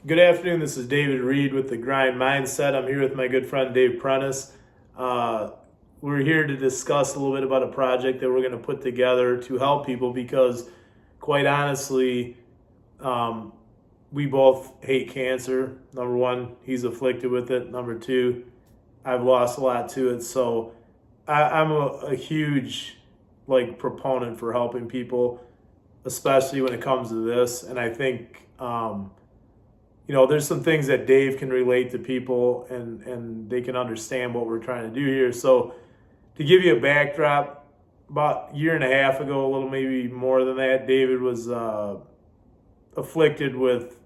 Good afternoon. This is David Reed with the Grind Mindset. I'm here with my good friend Dave Prentice. Uh, we're here to discuss a little bit about a project that we're going to put together to help people because, quite honestly, um, we both hate cancer. Number one, he's afflicted with it. Number two, I've lost a lot to it. So I'm a huge proponent for helping people, especially when it comes to this. And I think there's some things that Dave can relate to people and they can understand what we're trying to do here. So to give you a backdrop, about a year and a half ago, a little maybe more than that, David was afflicted with,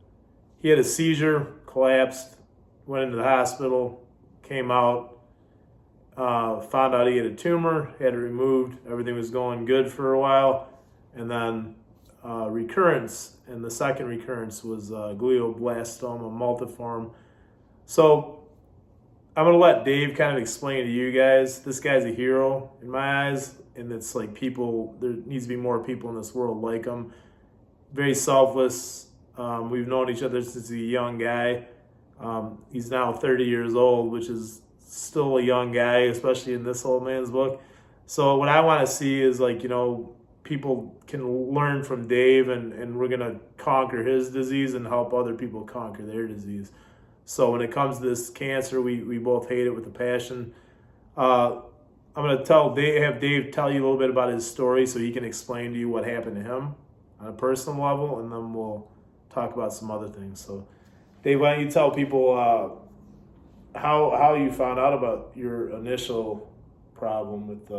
he had a seizure, collapsed, went into the hospital, came out, found out he had a tumor, had it removed, everything was going good for a while, and then recurrence, and the second recurrence was glioblastoma multiforme. So I'm going to let Dave kind of explain to you guys. This guy's a hero in my eyes, and it's like people, there needs to be more people in this world like him. Very selfless. We've known each other since he's a young guy. He's now 30 years old, which is still a young guy, especially in this old man's book. So what I want to see is people can learn from Dave, and we're going to conquer his disease and help other people conquer their disease. So when it comes to this cancer, we both hate it with a passion. I'm going to have Dave tell you a little bit about his story so he can explain to you what happened to him on a personal level, and then we'll talk about some other things. So Dave, why don't you tell people how you found out about your initial problem with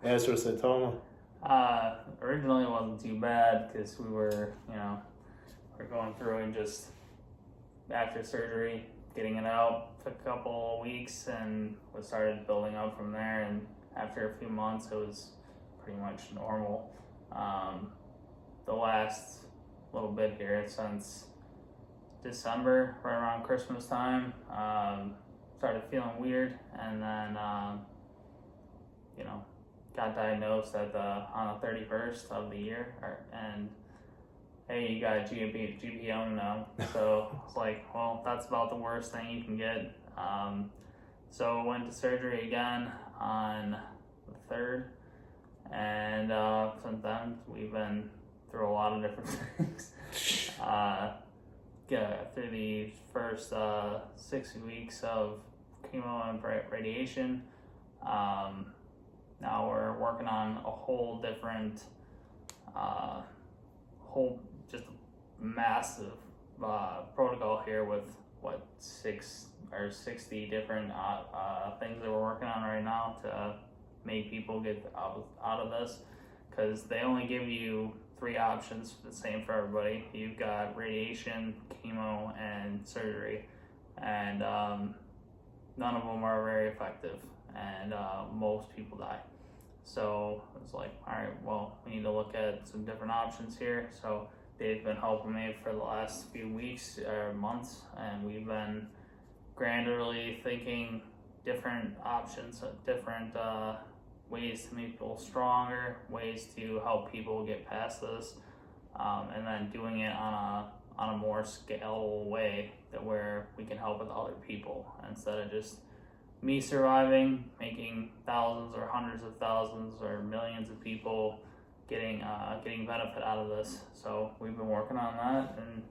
astrocytoma? Originally it wasn't too bad because we're going through and just after surgery, getting it out, took a couple of weeks and we started building up from there, and after a few months it was pretty much normal. The last little bit here since December, right around Christmas time, started feeling weird, and then got diagnosed on the 31st of the year, and hey, you got GPO now. So it's like, well, that's about the worst thing you can get. So I went to surgery again on the 3rd, and since then we've been through a lot of different things. Through the first 6 weeks of chemo and radiation. Now we're working on a whole different, just massive protocol here with 60 different things that we're working on right now to make people get out of this, because they only give you 3 options, the same for everybody. You've got radiation, chemo, and surgery, and none of them are very effective, and most people die. So it's like, all right, well, we need to look at some different options here. So they've been helping me for the last few weeks or months, and we've been granularly thinking different options, different ways to make people stronger, ways to help people get past this, and then doing it on a more scalable way that where we can help with other people instead of just me surviving, making thousands or hundreds of thousands or millions of people getting benefit out of this. So we've been working on that, and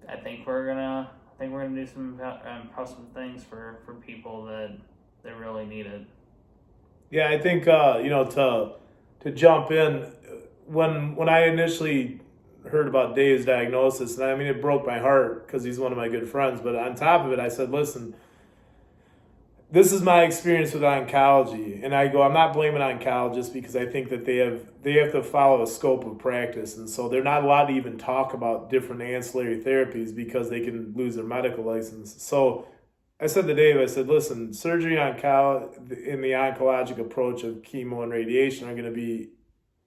I think we're gonna do some impressive things for people that really need it. Yeah, I think to jump in, when I initially heard about Dave's diagnosis, and I mean it broke my heart because he's one of my good friends. But on top of it, I said, listen, this is my experience with oncology, and I go, I'm not blaming oncologists because I think that they have to follow a scope of practice, and so they're not allowed to even talk about different ancillary therapies because they can lose their medical license. So I said to Dave, I said, listen, surgery in the oncologic approach of chemo and radiation are going to be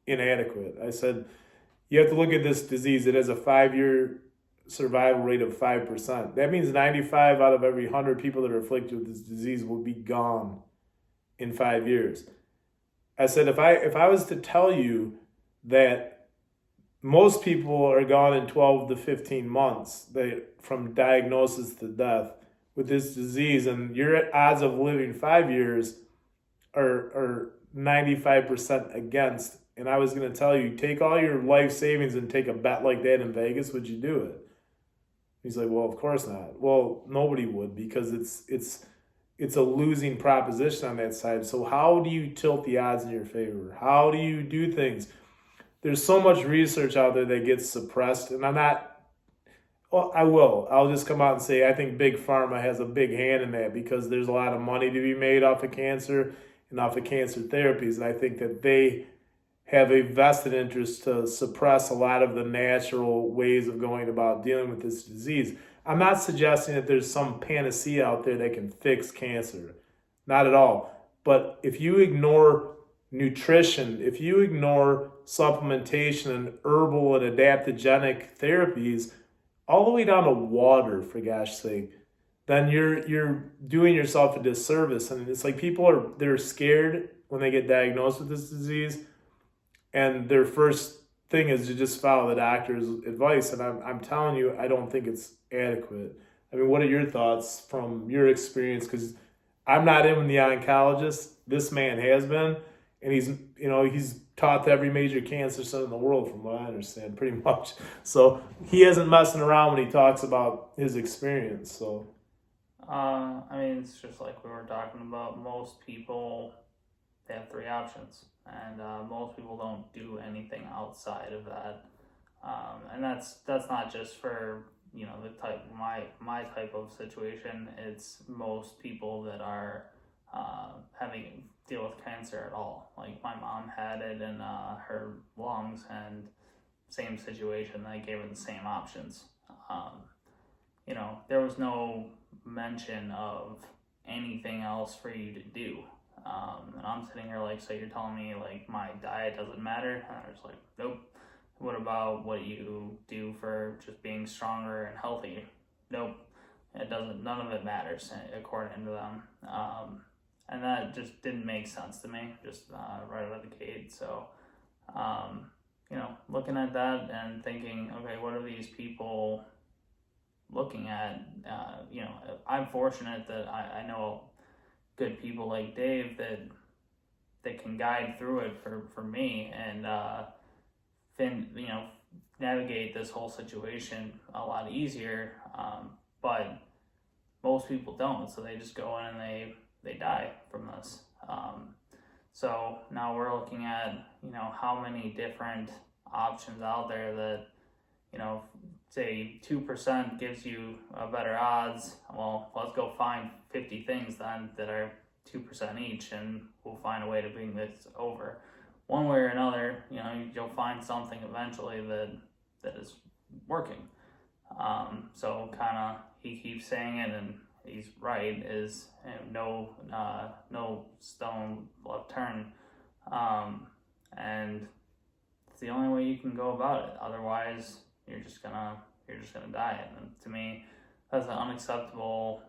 inadequate. I said, you have to look at this disease. It has a 5-year survival rate of 5%. That means 95 out of every 100 people that are afflicted with this disease will be gone in 5 years. I said, if I was to tell you that most people are gone in 12 to 15 months from diagnosis to death with this disease, and your odds of living 5 years are 95% against. And I was going to tell you, take all your life savings and take a bet like that in Vegas, would you do it? He's like, well, of course not. Well, nobody would, because it's a losing proposition on that side. So how do you tilt the odds in your favor? How do you do things? There's so much research out there that gets suppressed, and I'm not. Well, I will. I'll just come out and say I think Big Pharma has a big hand in that, because there's a lot of money to be made off of cancer and off of cancer therapies, and I think that they have a vested interest to suppress a lot of the natural ways of going about dealing with this disease. I'm not suggesting that there's some panacea out there that can fix cancer. Not at all. But if you ignore nutrition, if you ignore supplementation and herbal and adaptogenic therapies, all the way down to water, for gosh sake, then you're doing yourself a disservice. And it's like they're scared when they get diagnosed with this disease, and their first thing is to just follow the doctor's advice. And I'm telling you, I don't think it's adequate. I mean, what are your thoughts from your experience? Because I'm not even the oncologist. This man has been, and he's taught to every major cancer center in the world, from what I understand, pretty much. So he isn't messing around when he talks about his experience. So, I mean, it's just like we were talking about. Most people, they have three options, and most people don't do anything outside of that. And that's not just for the type my type of situation. It's most people that are having deal with cancer at all. Like my mom had it in her lungs, and same situation. They gave her the same options. There was no mention of anything else for you to do. And I'm sitting here like, so you're telling me like my diet doesn't matter? And I was like, nope. What about what you do for just being stronger and healthy? Nope. It doesn't. None of it matters according to them. And that just didn't make sense to me, just right out of the gate. So, looking at that and thinking, okay, what are these people looking at? I'm fortunate that I know good people like Dave that can guide through it for me and navigate this whole situation a lot easier. But most people don't, so they just go in and they die from this. So now we're looking at, how many different options out there that, say 2% gives you a better odds. Well, let's go find 50 things then that are 2% each, and we'll find a way to bring this over. One way or another, you'll find something eventually that is working. So kind of, he keeps saying it, and he's right, is no stone left turned. And it's the only way you can go about it. Otherwise, you're just gonna die. And to me, that's an unacceptable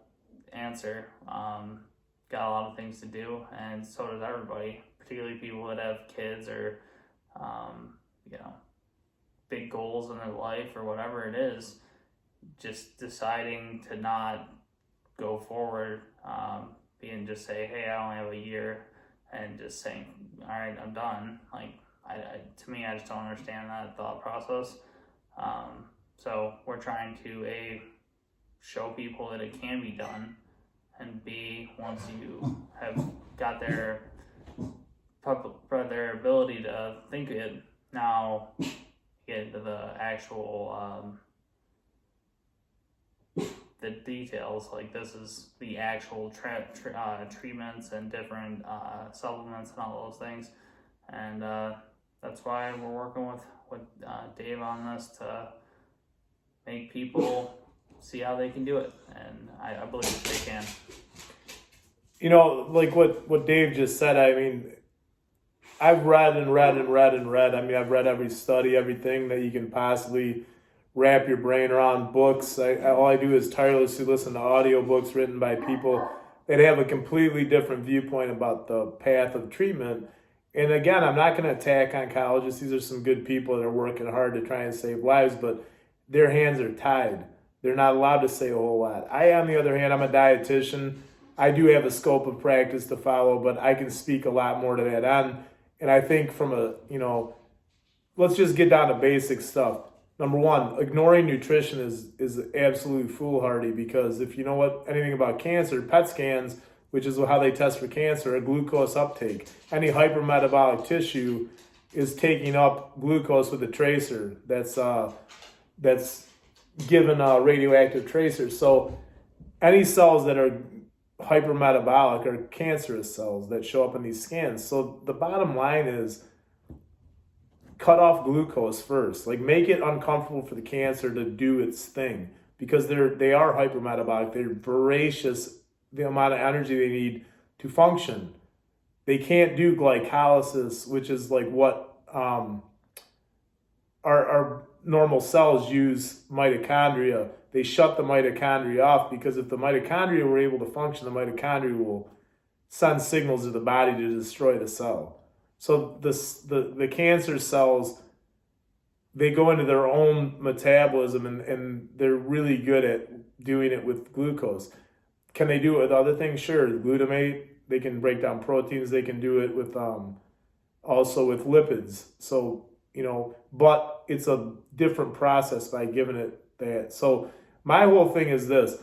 answer. Got a lot of things to do, and so does everybody, particularly people that have kids or big goals in their life or whatever it is. Just deciding to not go forward, being just say, hey, I only have a year, and just saying, all right, I'm done. Like, to me, I just don't understand that thought process. So we're trying to show people that it can be done, and B, once you have got their ability to think it, now get into the actual the details. Like, this is the actual treatments and different supplements and all those things, and that's why we're working with Dave on this, to make people see how they can do it, and I believe they can. Like what Dave just said, I mean, I've read and read and read and read. I mean, I've read every study, everything that you can possibly wrap your brain around, books. All I do is tirelessly listen to audiobooks written by people that have a completely different viewpoint about the path of treatment. And again, I'm not going to attack oncologists. These are some good people that are working hard to try and save lives, but their hands are tied. They're not allowed to say a whole lot. I, on the other hand, I'm a dietitian. I do have a scope of practice to follow, but I can speak a lot more to that on. And I think from a, let's just get down to basic stuff. Number one, ignoring nutrition is absolutely foolhardy, because if you know anything about cancer, PET scans, which is how they test for cancer, a glucose uptake. Any hypermetabolic tissue is taking up glucose with a tracer that's given a radioactive tracer. So any cells that are hypermetabolic are cancerous cells that show up in these scans. So the bottom line is, cut off glucose first. Like, make it uncomfortable for the cancer to do its thing, because they are hypermetabolic. They're voracious, the amount of energy they need to function. They can't do glycolysis, which is like what our normal cells use mitochondria. They shut the mitochondria off, because if the mitochondria were able to function, the mitochondria will send signals to the body to destroy the cell. So the cancer cells, they go into their own metabolism, and they're really good at doing it with glucose. Can they do it with other things? Sure. Glutamate, they can break down proteins. They can do it with also with lipids. So, but it's a different process by giving it that. So my whole thing is this.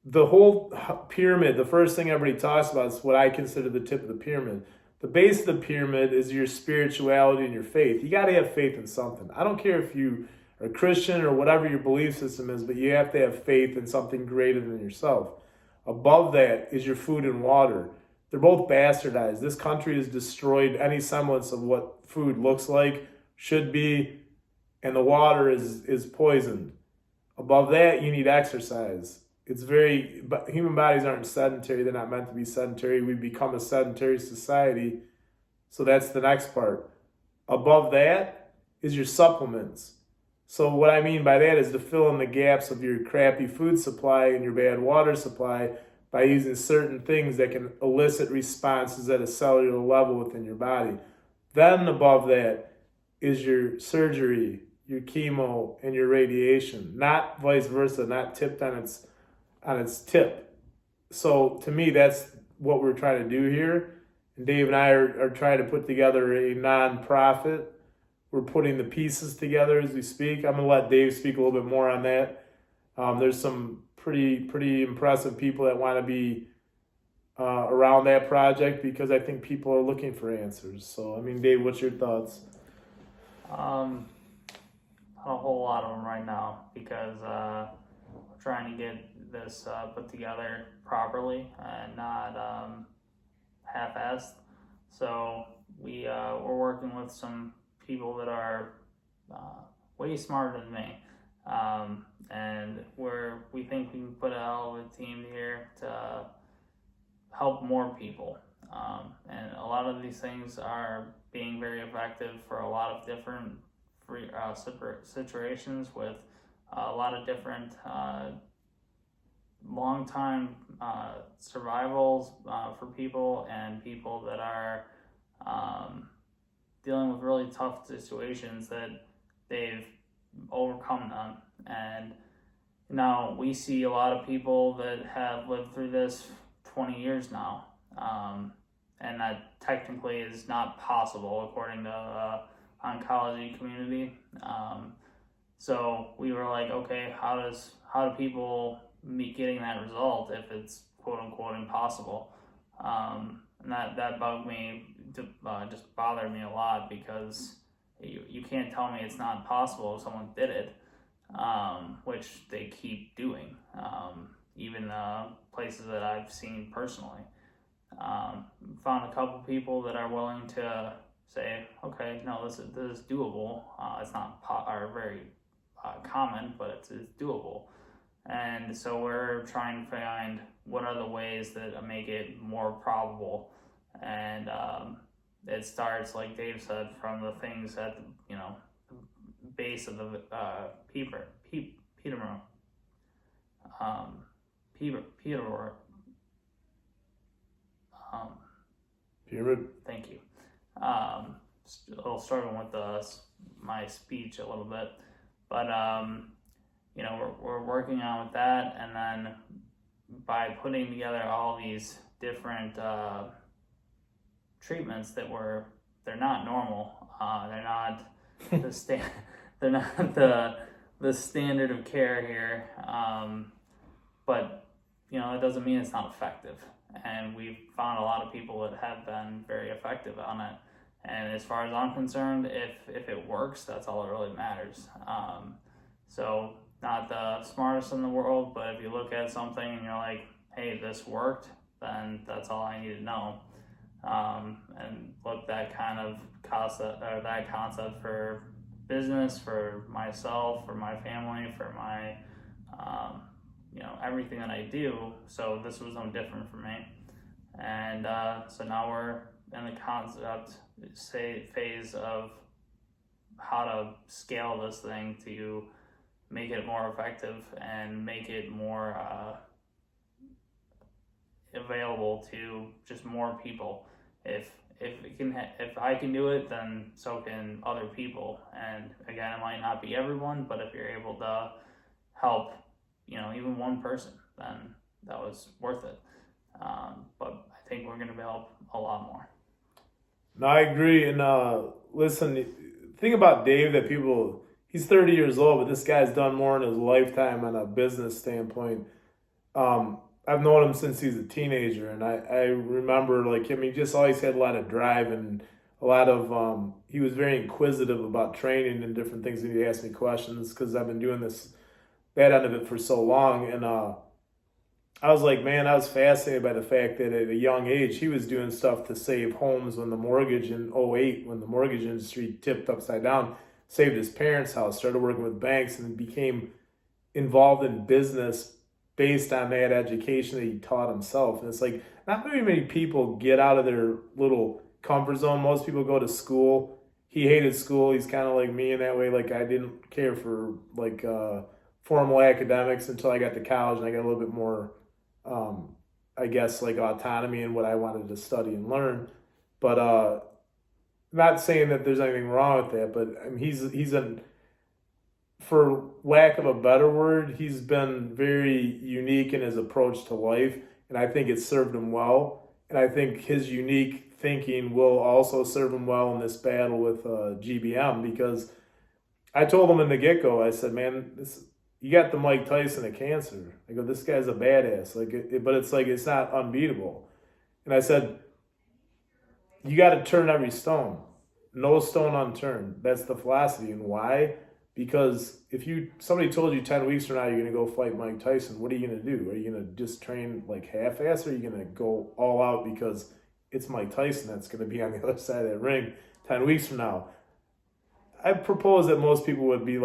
The whole pyramid, the first thing everybody talks about is what I consider the tip of the pyramid. The base of the pyramid is your spirituality and your faith. You got to have faith in something. I don't care if you are Christian or whatever your belief system is, but you have to have faith in something greater than yourself. Above that is your food and water. They're both bastardized. This country has destroyed any semblance of what food looks like, should be, and the water is poisoned. Above that, you need exercise. But human bodies aren't sedentary. They're not meant to be sedentary. We become a sedentary society. So that's the next part. Above that is your supplements. So what I mean by that is to fill in the gaps of your crappy food supply and your bad water supply by using certain things that can elicit responses at a cellular level within your body. Then above that is your surgery, your chemo, and your radiation. Not vice versa, not tipped on its tip. So to me, that's what we're trying to do here. And Dave and I are trying to put together a non-profit. We're putting the pieces together as we speak. I'm going to let Dave speak a little bit more on that. There's some pretty impressive people that want to be around that project, because I think people are looking for answers. So, Dave, what's your thoughts? Not a whole lot of them right now, because we're trying to get this put together properly and not half-assed. So we're working with some people that are way smarter than me, and we think we can put a hell of a team here to help more people. And a lot of these things are being very effective for a lot of different situations, with a lot of different long-time survivals for people, and people that are dealing with really tough situations that they've overcome them. And now we see a lot of people that have lived through this 20 years now, and that technically is not possible according to the oncology community. So we were like, okay, how do people meet getting that result if it's quote unquote impossible? And that bugged me, just bothered me a lot, because you can't tell me it's not possible if someone did it, which they keep doing, even places that I've seen personally. Found a couple people that are willing to say, okay, no, this is doable. It's not very common, but it's doable. And so we're trying to find what are the ways that make it more probable. And it starts, like Dave said, from the things at the base of the pyramid. Pyramid. Thank you. A little struggling with my speech a little bit, but we're working on with that, and then by putting together all these different treatments they're not normal. They're not the they're not the standard of care here. But it doesn't mean it's not effective. And we've found a lot of people that have been very effective on it. And as far as I'm concerned, if it works, that's all that really matters. So not the smartest in the world, but if you look at something and you're like, hey, this worked, then that's all I need to know. And look, that kind of concept for business, for myself, for my family, for my everything that I do. So this was no different for me. And so now we're in the concept phase of how to scale this thing to make it more effective and make it more available to just more people. If I can do it, then so can other people. And again, it might not be everyone, but if you're able to help, even one person, then that was worth it. But I think we're going to help a lot more. No, I agree. And listen, the thing about Dave that he's 30 years old, but this guy's done more in his lifetime on a business standpoint. I've known him since he's a teenager, and I remember him, he just always had a lot of drive and a lot of, he was very inquisitive about training and different things, and he'd ask me questions because I've been doing that end of it for so long. And I was like, man, I was fascinated by the fact that at a young age, he was doing stuff to save homes when the mortgage in '08, when the mortgage industry tipped upside down, saved his parents' house, started working with banks, and became involved in business based on that education that he taught himself. And it's like, not very many people get out of their little comfort zone. Most people go to school. He hated school. He's kind of like me in that way. Like, I didn't care for formal academics until I got to college, and I got a little bit more I guess autonomy in what I wanted to study and learn. But not saying that there's anything wrong with that, but I mean, for lack of a better word, he's been very unique in his approach to life, and I think it's served him well. And I think his unique thinking will also serve him well in this battle with GBM, because I told him in the get-go, I said, man, you got the Mike Tyson of cancer. I go, this guy's a badass. But it's not unbeatable. And I said, you got to turn every stone. No stone unturned. That's the philosophy. And why? Because if somebody told you 10 weeks from now you're going to go fight Mike Tyson, what are you going to do? Are you going to just train half-ass, or are you going to go all out because it's Mike Tyson that's going to be on the other side of that ring 10 weeks from now? I propose that most people would be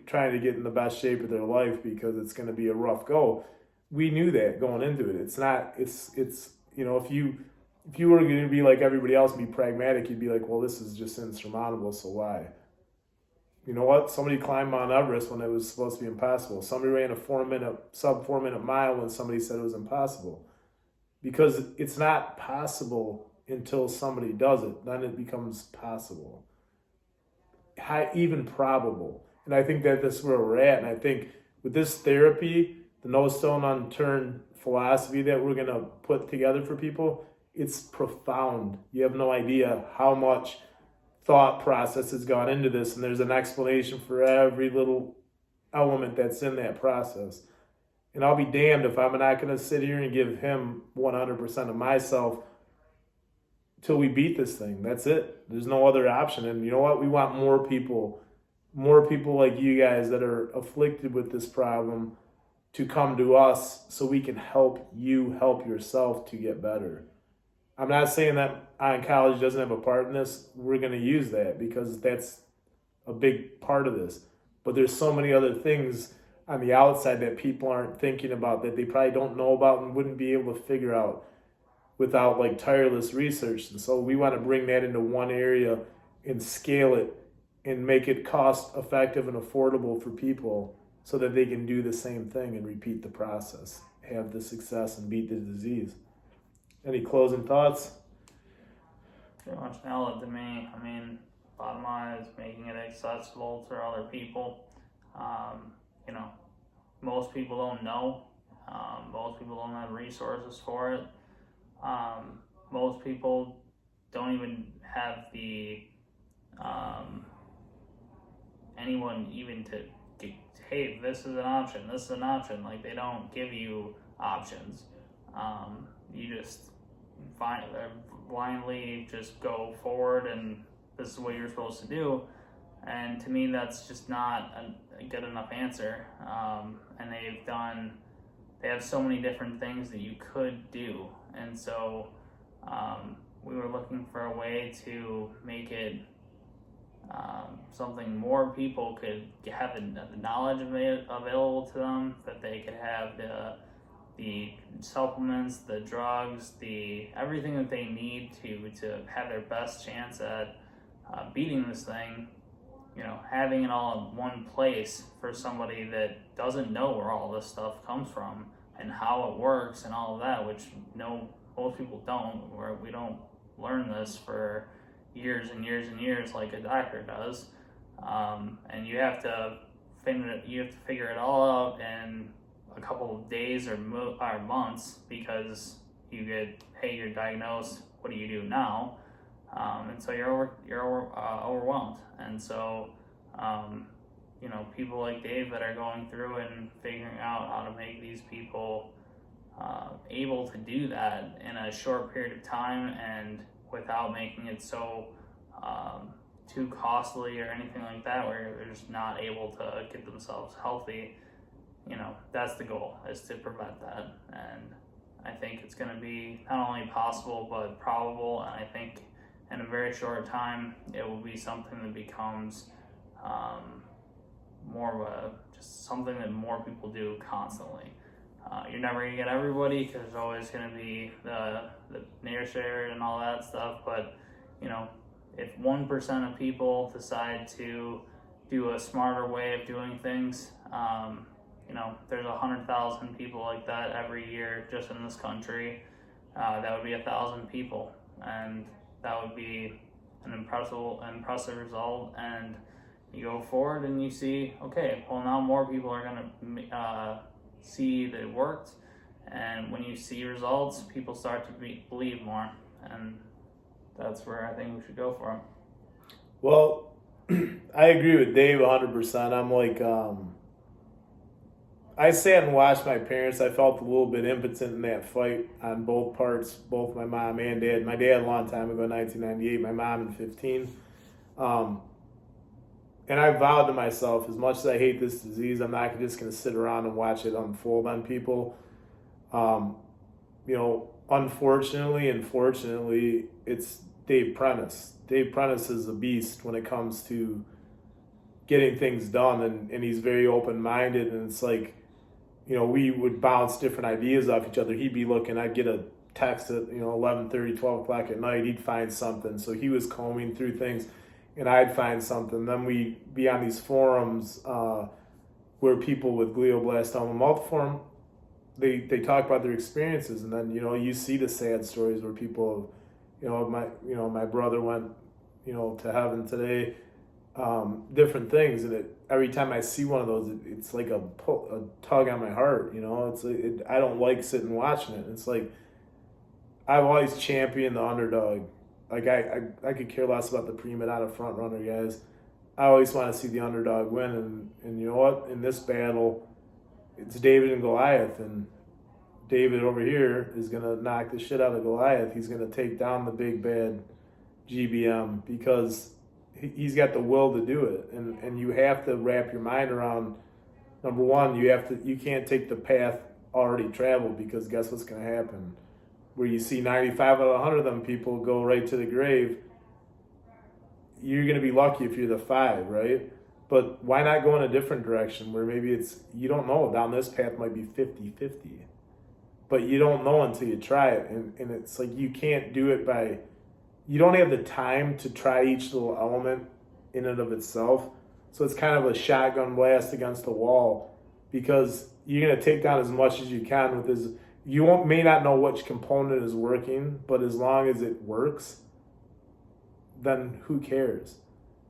trying to get in the best shape of their life because it's going to be a rough go. We knew that going into it. If you were going to be like everybody else and be pragmatic, you'd be like, well, this is just insurmountable, so why? You know what? Somebody climbed Mount Everest when it was supposed to be impossible. Somebody ran a sub 4 minute mile when somebody said it was impossible. Because it's not possible until somebody does it. Then it becomes possible. Even probable. And I think that that's where we're at. And I think with this therapy, the no stone unturned philosophy that we're going to put together for people, it's profound. You have no idea how much thought process has gone into this, and there's an explanation for every little element that's in that process. And I'll be damned if I'm not going to sit here and give him 100% of myself till we beat this thing. That's it. There's no other option. And you know what? We want more people like you guys that are afflicted with this problem to come to us so we can help you help yourself to get better. I'm not saying that oncology doesn't have a part in this. We're going to use that because that's a big part of this. But there's so many other things on the outside that people aren't thinking about, that they probably don't know about and wouldn't be able to figure out without tireless research. And so we want to bring that into one area and scale it and make it cost effective and affordable for people so that they can do the same thing and repeat the process, have the success and beat the disease. Any closing thoughts? pretty much nailed it to me. I mean, bottom line is making it accessible to other people. You know, most people don't know. Most people don't have resources for it. Most people don't even have the anyone even to get, hey, this is an option. This is an option. Like, they don't give you options. You just blindly just go forward, and this is what you're supposed to do. And to me, that's just not a good enough answer. And they have so many different things that you could do. And so we were looking for a way to make it something more people could have the knowledge available to them, that they could have the supplements, the drugs, everything that they need to have their best chance at beating this thing. You know, having it all in one place for somebody that doesn't know where all this stuff comes from and how it works and all of that, which most people don't, where we don't learn this for years and years and years like a doctor does. And you have to figure it all out in a couple of days or months, because you're diagnosed, what do you do now? And so you're overwhelmed. And so, you know, people like Dave that are going through and figuring out how to make these people able to do that in a short period of time, and without making it so too costly or anything like that, where they're just not able to get themselves healthy. You know, that's the goal, is to prevent that. And I think it's going to be not only possible but probable, and I think in a very short time it will be something that becomes more of just something that more people do constantly. You're never going to get everybody, because there's always going to be the naysayer and all that stuff, but you know, if 1% of people decide to do a smarter way of doing things, you know, there's 100,000 people like that every year just in this country. That would be 1,000 people, and that would be an impressive result. And you go forward and you see, okay, well, now more people are going to see that it worked, and when you see results, people start to believe more, and that's where I think we should go for them. Well, I agree with Dave 100%. I'm like, I sat and watched my parents. I felt a little bit impotent in that fight on both parts, both my mom and dad. My dad a long time ago, 1998, my mom in 15. And I vowed to myself, as much as I hate this disease, I'm not just going to sit around and watch it unfold on people. You know, unfortunately and fortunately, it's Dave Prentice. Dave Prentice is a beast when it comes to getting things done, and he's very open-minded, and it's like, you know, we would bounce different ideas off each other. He'd be looking, I'd get a text at, 11:30, 12 o'clock at night, he'd find something. So he was combing through things, and I'd find something. Then we'd be on these forums where people with glioblastoma multiforme, they talk about their experiences, and then, you see the sad stories where people, my brother went, to heaven today, different things, and every time I see one of those, it's like a tug on my heart. I don't like sitting watching it. It's like, I've always championed the underdog. Like, I could care less about the prima donna front runner guys. I always want to see the underdog win, and you know what? In this battle, it's David and Goliath, and David over here is going to knock the shit out of Goliath. He's going to take down the big bad GBM, because he's got the will to do it, and you have to wrap your mind around, number one, you can't take the path already traveled, because guess what's going to happen? Where you see 95 out of 100 of them people go right to the grave, you're going to be lucky if you're the 5, right? But why not go in a different direction where maybe it's, you don't know, down this path might be 50-50, but you don't know until you try it, and it's like, you can't do it by, you don't have the time to try each little element in and of itself. So it's kind of a shotgun blast against the wall, because you're going to take down as much as you can with this. You may not know which component is working, but as long as it works, then who cares?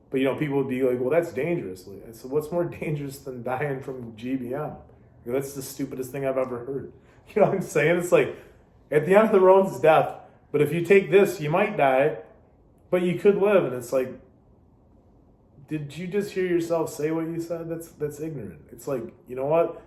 But, people would be like, well, that's dangerous. I said, what's more dangerous than dying from GBM? That's the stupidest thing I've ever heard. You know what I'm saying? It's like, at the end of the road is death. But if you take this, you might die, but you could live. And it's like, did you just hear yourself say what you said? That's ignorant. It's like, you know what?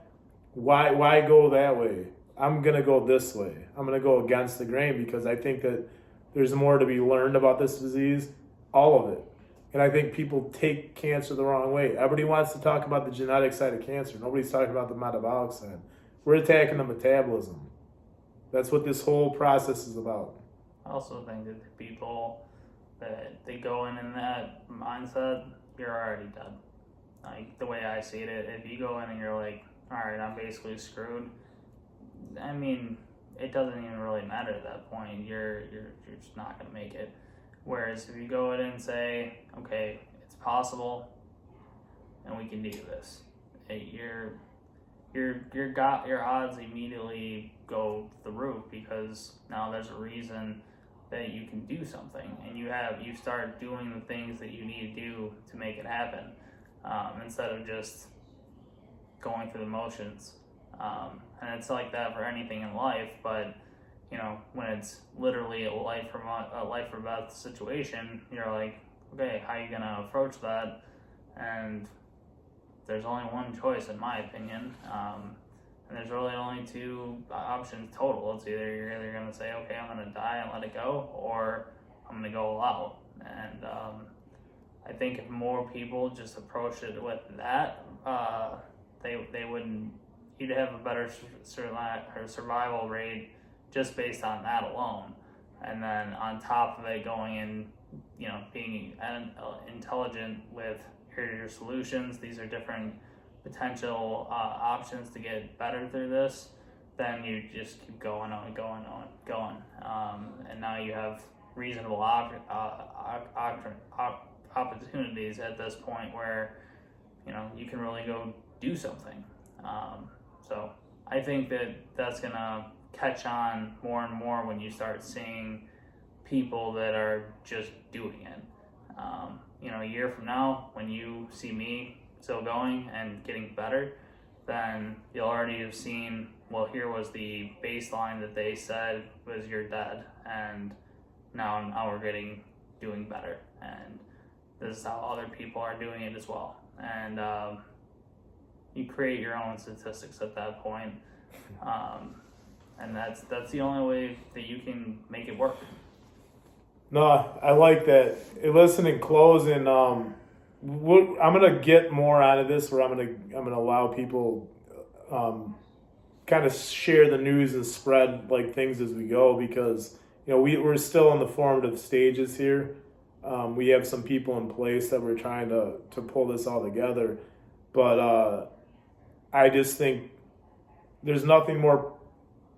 Why go that way? I'm going to go this way. I'm going to go against the grain because I think that there's more to be learned about this disease, all of it. And I think people take cancer the wrong way. Everybody wants to talk about the genetic side of cancer. Nobody's talking about the metabolic side. We're attacking the metabolism. That's what this whole process is about. I also think that the people that they go in that mindset, you're already dead. Like the way I see it, if you go in and you're like, all right, I'm basically screwed. I mean, it doesn't even really matter at that point. You're just not gonna make it. Whereas if you go in and say, okay, it's possible, and we can do this, your odds immediately go to the roof because now there's a reason that you can do something, and you start doing the things that you need to do to make it happen, instead of just going through the motions. And it's like that for anything in life, but when it's literally a life or death situation, you're like, okay, how are you gonna approach that? And there's only one choice, in my opinion, and there's really only two options total. It's you're either gonna say, okay, I'm gonna die and let it go, or I'm gonna go all out. And I think if more people just approached it with that, they wouldn't. You'd have a better survival rate just based on that alone, and then on top of it, going in, being intelligent with here are your solutions. These are different potential options to get better through this. Then you just keep going, and now you have reasonable opportunities at this point where you can really go do something. So I think that's gonna catch on more and more when you start seeing people that are just doing it. A year from now, when you see me still going and getting better, then you'll already have seen, well, here was the baseline that they said was you're dead, and now we're doing better, and this is how other people are doing it as well. And you create your own statistics at that point. And that's the only way that you can make it work. No, I like that. Hey, listen, in closing, I'm gonna get more out of this, where I'm gonna allow people kind of share the news and spread like things as we go, because we're still in the formative stages here. We have some people in place that we're trying to pull this all together, but I just think there's nothing more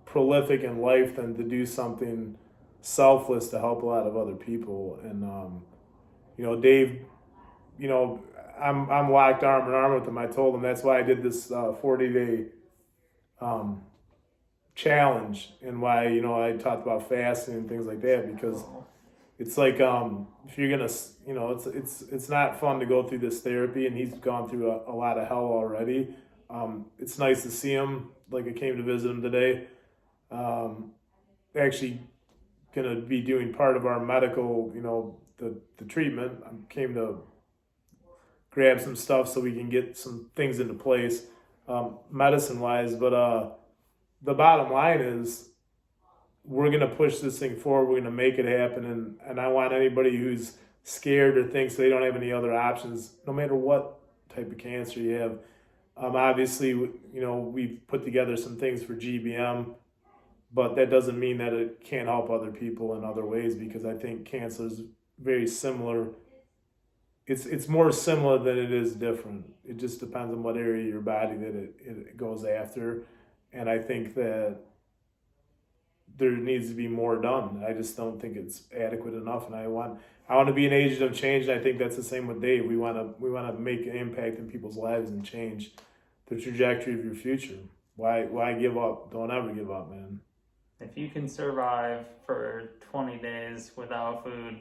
prolific in life than to do something selfless to help a lot of other people. And Dave, I'm locked arm in arm with him. I told him that's why I did this 40-day challenge, and why I talked about fasting and things like that, because it's like if you're gonna it's not fun to go through this therapy, and he's gone through a lot of hell already. It's nice to see him. Like, I came to visit him today. Actually gonna be doing part of our medical, the treatment. I came to grab some stuff so we can get some things into place, medicine wise. But the bottom line is, we're gonna push this thing forward. We're gonna make it happen, and I want anybody who's scared or thinks they don't have any other options, no matter what type of cancer you have. Obviously, we've put together some things for GBM, but that doesn't mean that it can't help other people in other ways, because I think cancer is very similar. It's more similar than it is different. It just depends on what area of your body that it goes after. And I think that there needs to be more done. I just don't think it's adequate enough. And I want to be an agent of change. And I think that's the same with Dave. We want to make an impact in people's lives and change the trajectory of your future. Why give up? Don't ever give up, man. If you can survive for 20 days without food,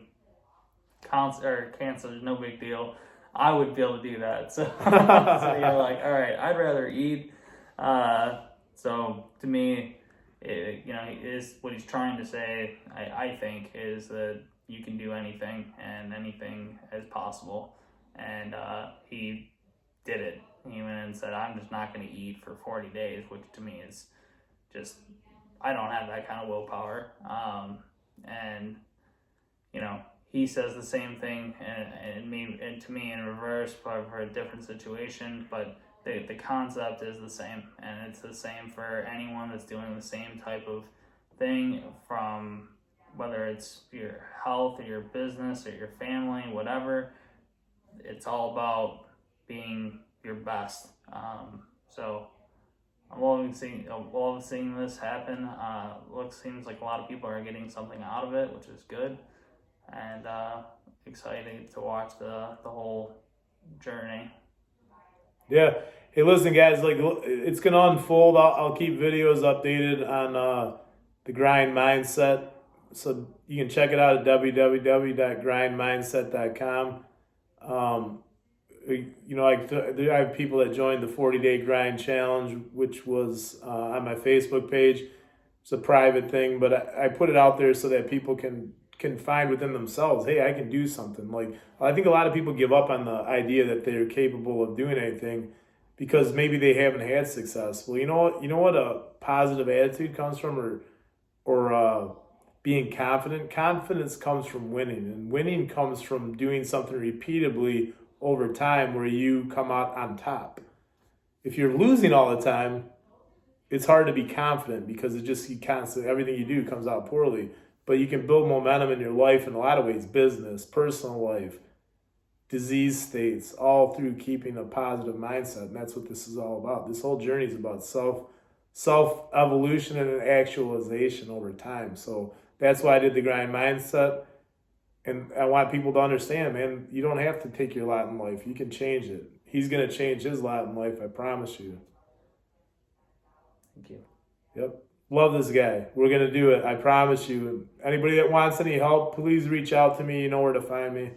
cancer is no big deal. I would be able to do that. So, so you're like, all right, I'd rather eat. So to me, is what he's trying to say. I think is that you can do anything and anything is possible. And he did it. He went and said, I'm just not going to eat for 40 days, which to me is just, I don't have that kind of willpower. And he says the same thing and to me in reverse, but for a different situation. But the concept is the same, and it's the same for anyone that's doing the same type of thing, from whether it's your health or your business or your family, whatever. It's all about being your best. So I'm loving seeing this happen. Seems like a lot of people are getting something out of it, which is good, and excited to watch the whole journey. Yeah. Hey, listen, guys. Like, it's gonna unfold. I'll keep videos updated on the grind mindset, so you can check it out at www.grindmindset.com. I have people that joined the 40-day grind challenge, which was on my Facebook page. It's a private thing, but I put it out there so that people can find within themselves, hey, I can do something. Like, I think a lot of people give up on the idea that they're capable of doing anything because maybe they haven't had success. Well, you know what a positive attitude comes from, or being confident. Confidence comes from winning, and winning comes from doing something repeatedly over time where you come out on top. If you're losing all the time, it's hard to be confident because everything you do comes out poorly. But you can build momentum in your life in a lot of ways: business, personal life, disease states, all through keeping a positive mindset. And that's what this is all about. This whole journey is about self-evolution and actualization over time. So that's why I did the grind mindset. And I want people to understand, man, you don't have to take your lot in life. You can change it. He's going to change his lot in life, I promise you. Thank you. Yep. Love this guy. We're going to do it. I promise you. Anybody that wants any help, please reach out to me. You know where to find me.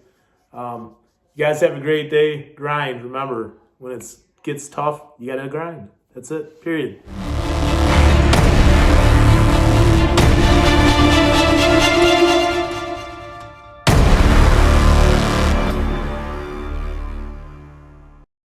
You guys have a great day. Grind. Remember, when it gets tough, you got to grind. That's it. Period.